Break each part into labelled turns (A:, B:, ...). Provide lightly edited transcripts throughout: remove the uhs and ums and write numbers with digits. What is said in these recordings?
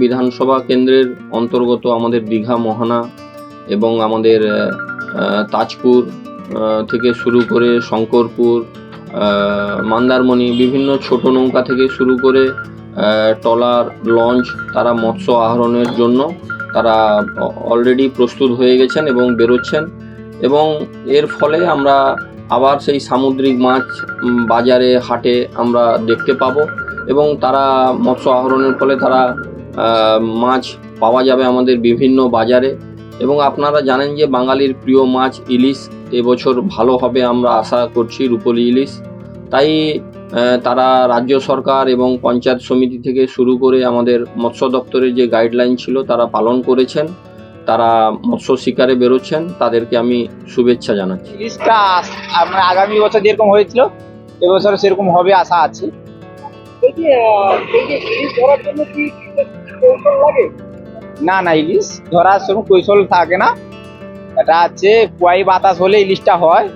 A: বিধানসভা কেন্দ্রের অন্তর্গত আমাদের দীঘা মোহনা এবং আমাদের তাজপুর থেকে শুরু করে শঙ্করপুর, মন্দারমণি, বিভিন্ন ছোট নৌকা থেকে শুরু করে ট্রলার, লঞ্চ, তারা মৎস্য আহরণের জন্য তারা অলরেডি প্রস্তুত হয়ে গেছেন এবং বেরোচ্ছেন। এবং এর ফলে আমরা আবার সেই সামুদ্রিক মাছ বাজারে, হাটে আমরা দেখতে পাবো এবং তারা মৎস্য আহরণের ফলে তারা মাছ পাওয়া যাবে আমাদের বিভিন্ন বাজারে। এবং আপনারা জানেন যে বাঙালির প্রিয় মাছ ইলিশ এবছর ভালো হবে আমরা আশা করছি, রূপোলী ইলিশ। তাই তারা রাজ্য সরকার এবং পঞ্চায়েত সমিতি থেকে শুরু করে আমাদের মৎস্য দপ্তরের যে গাইডলাইন ছিল তারা পালন করেছেন, তারা মৎস্য শিকারে বেরোচ্ছেন, তাদেরকে আমি শুভেচ্ছা জানাচ্ছি।
B: ইলিশটা আমরা আগামী বছর যেরকম হয়েছিল এবছর সেরকম হবে আশা আছে। না না, ইলিশ ধরার সেরকম কৌশল থাকে না, এটা হচ্ছে কুয়াই বাতাস হলে ইলিশটা হয়।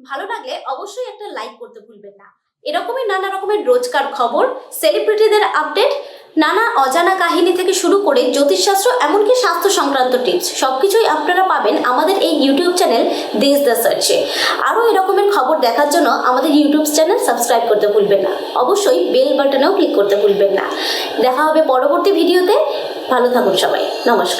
C: ভালো লাগলে অবশ্যই একটা লাইক করতে ভুলবেন না। এরকমই নানা রকমের রোজকার খবর, সেলিব্রিটিদের আপডেট, নানা অজানা কাহিনী থেকে শুরু করে জ্যোতিষশাস্ত্র, এমনকি স্বাস্থ্য সংক্রান্ত টিপস, সবকিছুই আপনারা পাবেন আমাদের এই ইউটিউব চ্যানেল দেশ দ্য সার্চে। আরও এরকমের খবর দেখার জন্য আমাদের ইউটিউব চ্যানেল সাবস্ক্রাইব করতে ভুলবেন না, অবশ্যই বেল বাটনেও ক্লিক করতে ভুলবেন না। দেখা হবে পরবর্তী ভিডিওতে। ভালো থাকুন সবাই, নমস্কার।